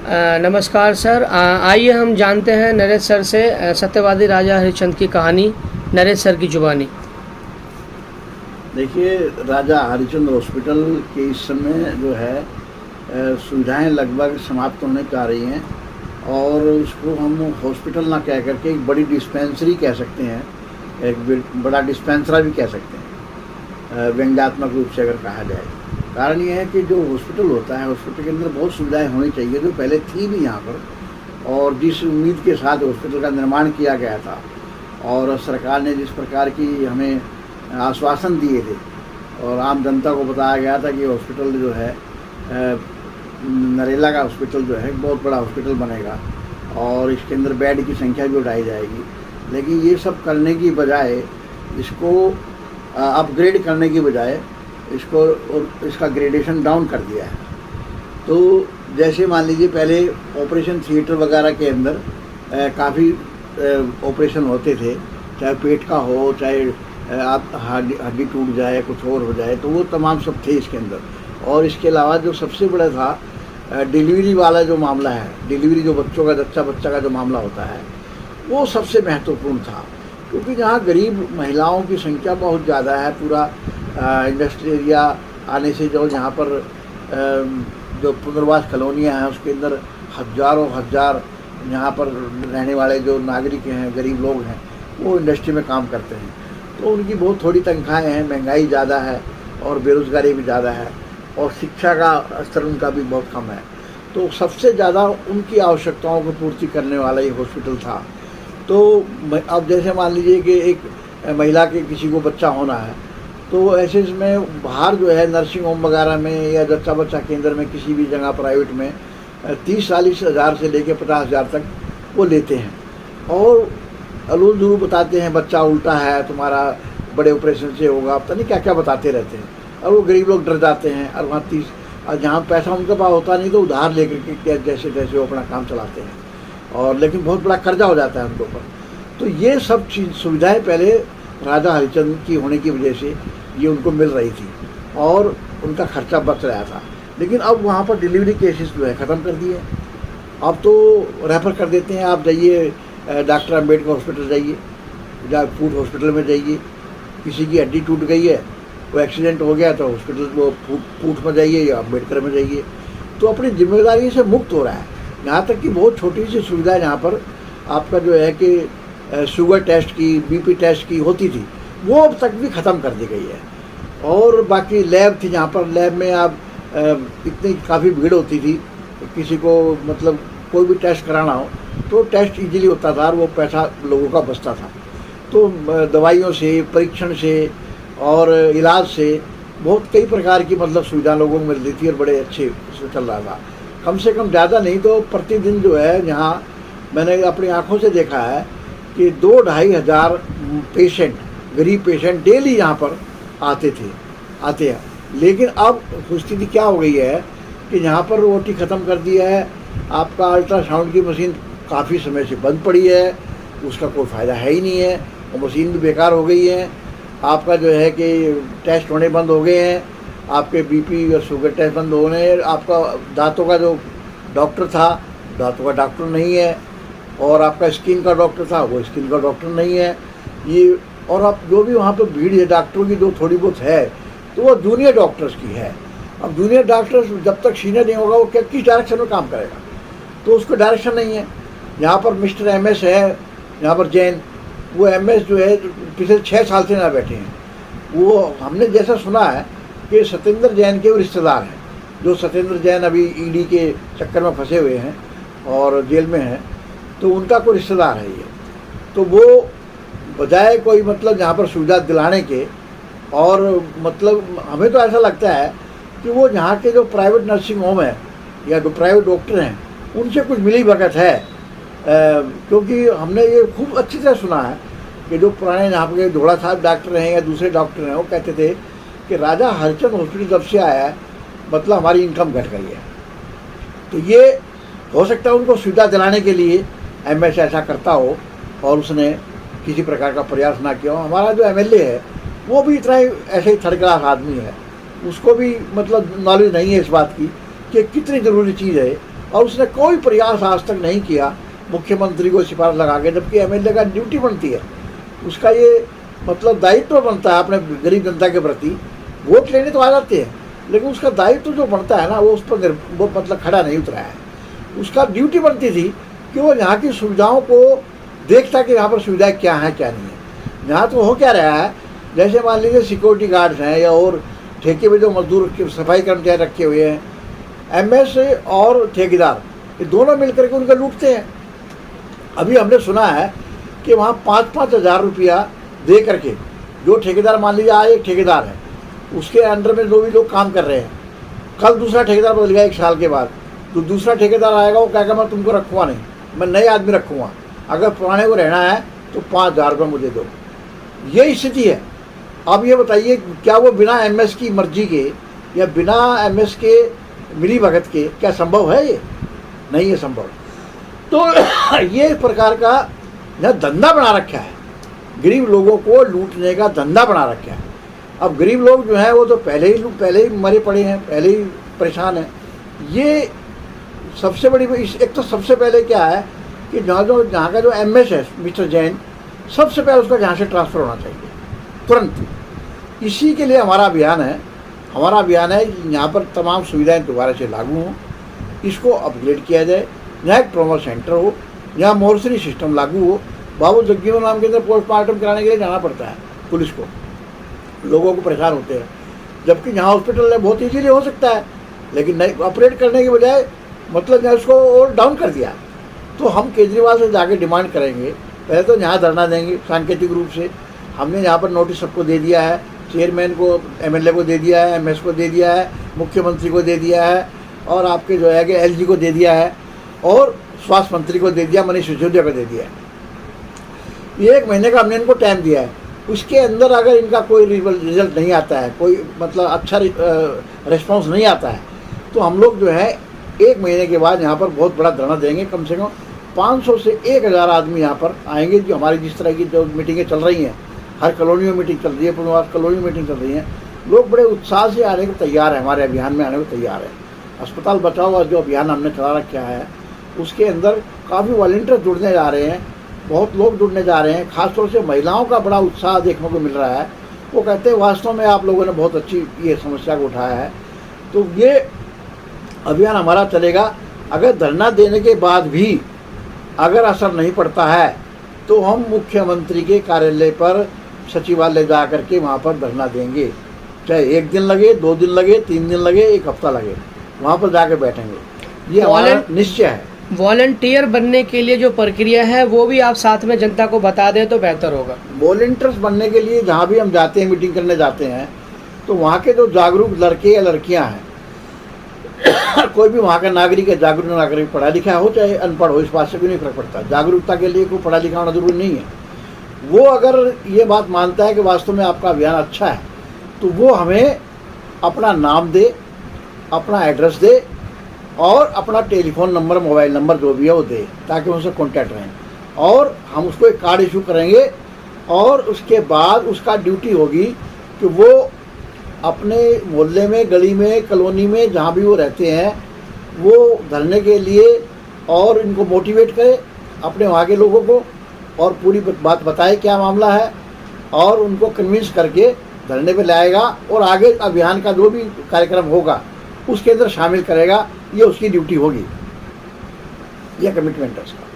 नमस्कार सर। आइए हम जानते हैं नरेश सर से सत्यवादी राजा हरिश्चंद्र की कहानी, नरेश सर की जुबानी। देखिए, राजा हरिश्चंद्र हॉस्पिटल के इस समय जो है सुविधाएं लगभग समाप्त होने को आ रही हैं और इसको हम हॉस्पिटल ना कह करके एक बड़ी डिस्पेंसरी कह सकते हैं, एक बड़ा डिस्पेंसरा भी कह सकते हैं व्यंग्यात्मक रूप से अगर कहा जाए। कारण ये है कि जो हॉस्पिटल होता है, हॉस्पिटल के अंदर बहुत सुविधाएं होनी चाहिए जो पहले थी भी यहाँ पर, और जिस उम्मीद के साथ हॉस्पिटल का निर्माण किया गया था और सरकार ने जिस प्रकार की हमें आश्वासन दिए थे और आम जनता को बताया गया था कि हॉस्पिटल जो है नरेला का हॉस्पिटल जो है बहुत बड़ा हॉस्पिटल बनेगा और इसके अंदर बेड की संख्या भी बढ़ाई जाएगी, लेकिन ये सब करने की बजाय, इसको अपग्रेड करने की बजाय इसको और इसका ग्रेडेशन डाउन कर दिया है। तो जैसे मान लीजिए पहले ऑपरेशन थिएटर वगैरह के अंदर काफ़ी ऑपरेशन होते थे, चाहे पेट का हो, चाहे आप हड्डी टूट जाए, कुछ और हो जाए, तो वो तमाम सब थे इसके अंदर। और इसके अलावा जो सबसे बड़ा था डिलीवरी वाला जो मामला है, डिलीवरी जो बच्चों का बच्चा का जो मामला होता है, वो सबसे महत्वपूर्ण था, क्योंकि जहाँ गरीब महिलाओं की संख्या बहुत ज़्यादा है। पूरा इंडस्ट्री एरिया आने से जो यहाँ पर जो पुनर्वास कॉलोनियाँ हैं उसके अंदर हज़ारों हजार यहाँ पर रहने वाले जो नागरिक हैं, गरीब लोग हैं, वो इंडस्ट्री में काम करते हैं। तो उनकी बहुत थोड़ी तनख्वाहें हैं, महंगाई ज़्यादा है और बेरोज़गारी भी ज़्यादा है और शिक्षा का स्तर उनका भी बहुत कम है। तो सबसे ज़्यादा उनकी आवश्यकताओं को पूर्ति करने वाला ये हॉस्पिटल था। तो अब जैसे मान लीजिए कि एक महिला के किसी को बच्चा होना है, तो ऐसे इसमें बाहर जो है नर्सिंग होम वगैरह में या बच्चा केंद्र में किसी भी जगह प्राइवेट में 30-40 हज़ार से लेकर 50 हज़ार तक वो लेते हैं और अलूल जुलूल बताते हैं, बच्चा उल्टा है तुम्हारा, बड़े ऑपरेशन से होगा, पता नहीं क्या क्या बताते रहते हैं। और वो गरीब लोग डर जाते हैं और वहाँ 30 और जहाँ पैसा उनके पास होता नहीं तो उधार लेकर के जैसे तैसे वो अपना काम चलाते हैं, और लेकिन बहुत बड़ा कर्जा हो जाता है उनके ऊपर। तो ये सब चीज़ सुविधाएँ पहले राजा हरिश्चंद्र की होने की वजह से ये उनको मिल रही थी और उनका खर्चा बच रहा था। लेकिन अब वहाँ पर डिलीवरी केसेस जो है ख़त्म कर दिए। अब तो रेफ़र कर देते हैं, आप जाइए डॉक्टर अम्बेडकर हॉस्पिटल जाइए, या फूड हॉस्पिटल में जाइए, किसी की हड्डी टूट गई है, वो एक्सीडेंट हो गया तो हॉस्पिटल वो फूड में जाइए या अम्बेडकर में जाइए। तो अपनी जिम्मेदारी से मुक्त हो रहा है। यहाँ तक कि बहुत छोटी सी सुविधा यहाँ पर आपका जो है कि शुगर टेस्ट की, बीपी टेस्ट की होती थी, वो अब तक भी ख़त्म कर दी गई है। और बाकी लैब थी, जहाँ पर लैब में आप इतनी काफ़ी भीड़ होती थी, किसी को मतलब कोई भी टेस्ट कराना हो तो टेस्ट इजीली होता था और वो पैसा लोगों का बचता था। तो दवाइयों से, परीक्षण से और इलाज से बहुत कई प्रकार की मतलब सुविधा लोगों को मिलती थी और बड़े अच्छे से चल रहा था। कम से कम ज़्यादा नहीं तो प्रतिदिन जो है यहाँ मैंने अपनी आँखों से देखा है कि 2-2.5 हज़ार पेशेंट, गरीब पेशेंट डेली यहाँ पर आते हैं। लेकिन अब स्थिति क्या हो गई है कि यहाँ पर ओटी ख़त्म कर दिया है। आपका अल्ट्रासाउंड की मशीन काफ़ी समय से बंद पड़ी है, उसका कोई फ़ायदा है ही नहीं है, वो मशीन भी बेकार हो गई है। आपका जो है कि टेस्ट होने बंद हो गए हैं, आपके बीपी और शुगर टेस्ट बंद होने हैं। आपका दांतों का जो डॉक्टर था, दांतों का डॉक्टर नहीं है, और आपका स्किन का डॉक्टर था, वो स्किन का डॉक्टर नहीं है। ये और आप जो भी वहाँ पर भीड़ है डॉक्टरों की, जो थोड़ी बहुत है, तो वो जूनियर डॉक्टर्स की है। अब जूनियर डॉक्टर्स जब तक सीनियर नहीं होगा वो क्या किस डायरेक्शन में काम करेगा, तो उसको डायरेक्शन नहीं है। यहाँ पर मिस्टर MS है, यहाँ पर जैन, वो MS जो है पिछले 6 साल से ना बैठे हैं। वो हमने जैसा सुना है कि सत्येंद्र जैन के वो रिश्तेदार हैं, जो सत्येंद्र जैन अभी ED के चक्कर में फंसे हुए हैं और जेल में हैं, तो उनका कोई रिश्तेदार है ये। तो वो बजाय कोई मतलब यहाँ पर सुविधा दिलाने के, और मतलब हमें तो ऐसा लगता है कि वो यहाँ के जो प्राइवेट नर्सिंग होम है या जो प्राइवेट डॉक्टर हैं उनसे कुछ मिली भगत है। क्योंकि हमने ये खूब अच्छी तरह सुना है कि जो पुराने यहाँ पे धोड़ा साहब डॉक्टर हैं या दूसरे डॉक्टर हैं, वो कहते थे कि राजा हरिश्चंद्र हॉस्पिटल जब से आया है मतलब हमारी इनकम घट गई है। तो ये हो सकता है उनको सुविधा दिलाने के लिए MS ऐसा करता हो और उसने किसी प्रकार का प्रयास ना किया हो। हमारा जो MLA है वो भी इतना ही ऐसे ही थर्ड क्लास आदमी है, उसको भी मतलब नॉलेज नहीं है इस बात की कि कितनी ज़रूरी चीज़ है और उसने कोई प्रयास आज तक नहीं किया मुख्यमंत्री को सिफारिश लगा के, जबकि एमएलए का ड्यूटी बनती है, उसका ये मतलब दायित्व बनता है अपने गरीब जनता के प्रति। वोट लेने तो आ जाते हैं, लेकिन उसका दायित्व जो बनता है ना, वो उस पर वो मतलब खड़ा नहीं उतरा है। उसका ड्यूटी बनती थी कि वो यहाँ की सुविधाओं को देखता कि यहाँ पर सुविधाएं क्या हैं क्या नहीं है। यहाँ तो हो क्या रहा है, जैसे मान लीजिए सिक्योरिटी गार्ड्स हैं या और ठेके में जो मजदूर सफाई कर्मचारी रखे हुए हैं, एमएस और ठेकेदार ये दोनों मिलकर के उनका लूटते हैं। अभी हमने सुना है कि वहाँ 5-5 हज़ार रुपया दे करके, जो ठेकेदार मान लीजिए आज एक ठेकेदार है, उसके अंडर में जो भी लोग काम कर रहे हैं, कल दूसरा ठेकेदार बदल गया 1 साल के बाद, तो दूसरा ठेकेदार आएगा, वो कहेगा मैं तुमको रखूँगा नहीं, मैं नए आदमी रखूँगा, अगर पुराने को रहना है तो 5,000 रुपये मुझे दो। ये स्थिति है। अब ये बताइए क्या वो बिना एमएस की मर्जी के या बिना एमएस के मिली भगत के क्या संभव है? ये नहीं है संभव। तो ये एक प्रकार का धंधा बना रखा है, गरीब लोगों को लूटने का धंधा बना रखा है। अब गरीब लोग जो हैं वो तो पहले ही मरे पड़े हैं, पहले ही परेशान हैं। ये सबसे बड़ी एक तो सबसे पहले क्या है कि जहाँ का जो एमएस है मिस्टर जैन, सबसे पहले उसका यहाँ से ट्रांसफ़र होना चाहिए तुरंत। इसी के लिए हमारा अभियान है यहाँ पर तमाम सुविधाएं दोबारा से लागू हों, इसको अपग्रेड किया जाए, यहाँ एक ट्रॉमा सेंटर हो, यहाँ मोर्चरी सिस्टम लागू हो। बाबू जगजीवन राम के अंदर पोस्टमार्टम कराने के लिए जाना पड़ता है पुलिस को, लोगों को परेशान होते हैं, जबकि यहाँ हॉस्पिटल है बहुत ईजीली हो सकता है, लेकिन नहीं, ऑपरेट करने के बजाय मतलब यहाँ उसको और डाउन कर दिया। तो हम केजरीवाल से जाके डिमांड करेंगे, पहले तो यहाँ धरना देंगे सांकेतिक रूप से। हमने यहाँ पर नोटिस सबको दे दिया है, चेयरमैन को, एमएलए को दे दिया है, एमएस को दे दिया है, मुख्यमंत्री को दे दिया है, और आपके जो है कि एलजी को दे दिया है, और स्वास्थ्य मंत्री को दे दिया, मनीष सिसोदिया को दे दिया है। ये 1 महीने का हमने इनको टाइम दिया है। उसके अंदर अगर इनका कोई रिजल्ट नहीं आता है, कोई मतलब अच्छा रिस्पॉन्स नहीं आता है, तो हम लोग जो है 1 महीने के बाद यहाँ पर बहुत बड़ा धरना देंगे। कम से कम 500 से 1,000 आदमी यहाँ पर आएंगे। जो हमारी जिस तरह की जो मीटिंगें चल रही हैं, हर कॉलोनी में मीटिंग चल रही है, पुनर्वास कॉलोनी में मीटिंग चल रही है, लोग बड़े उत्साह से आने को तैयार है, हमारे अभियान में आने को तैयार है। अस्पताल बचाओ जो अभियान हमने चला रखा है, उसके अंदर काफ़ी वॉलंटियर जुड़ने जा रहे हैं, बहुत लोग जुड़ने जा रहे हैं। खासतौर से महिलाओं का बड़ा उत्साह देखने को मिल रहा है। वो कहते हैं वास्तव में आप लोगों ने बहुत अच्छी ये समस्या को उठाया है। तो ये अभियान हमारा चलेगा। अगर धरना देने के बाद भी अगर असर नहीं पड़ता है, तो हम मुख्यमंत्री के कार्यालय पर सचिवालय जा करके वहाँ पर धरना देंगे, चाहे 1 दिन लगे, 2 दिन लगे, 3 दिन लगे, 1 हफ्ता लगे, वहाँ पर जाके बैठेंगे। ये हमारा निश्चय है। वॉलंटियर बनने के लिए जो प्रक्रिया है वो भी आप साथ में जनता को बता दें तो बेहतर होगा। वॉलंटियर्स बनने के लिए जहाँ भी हम जाते हैं, मीटिंग करने जाते हैं, तो वहाँ के जो जागरूक लड़के या लड़कियाँ हैं, कोई भी वहाँ का नागरिक है, जागरूक नागरिक, पढ़ा लिखा हो चाहे अनपढ़ हो, इस बात से भी नहीं फर्क पड़ता। जागरूकता के लिए कोई पढ़ा लिखा होना जरूरी नहीं है। वो अगर ये बात मानता है कि वास्तव में आपका अभियान अच्छा है, तो वो हमें अपना नाम दे, अपना एड्रेस दे और अपना टेलीफोन नंबर, मोबाइल नंबर जो भी है वो दे, ताकि उनसे कॉन्टैक्ट रहें, और हम उसको एक कार्ड इशू करेंगे। और उसके बाद उसका ड्यूटी होगी कि वो अपने मोहल्ले में, गली में, कॉलोनी में, जहाँ भी वो रहते हैं, वो धरने के लिए और इनको मोटिवेट करे, अपने वहाँ के लोगों को, और पूरी बात बताए क्या मामला है, और उनको कन्विंस करके धरने पे लाएगा, और आगे अभियान का जो भी कार्यक्रम होगा उसके अंदर शामिल करेगा। ये उसकी ड्यूटी होगी, यह कमिटमेंट है उसका।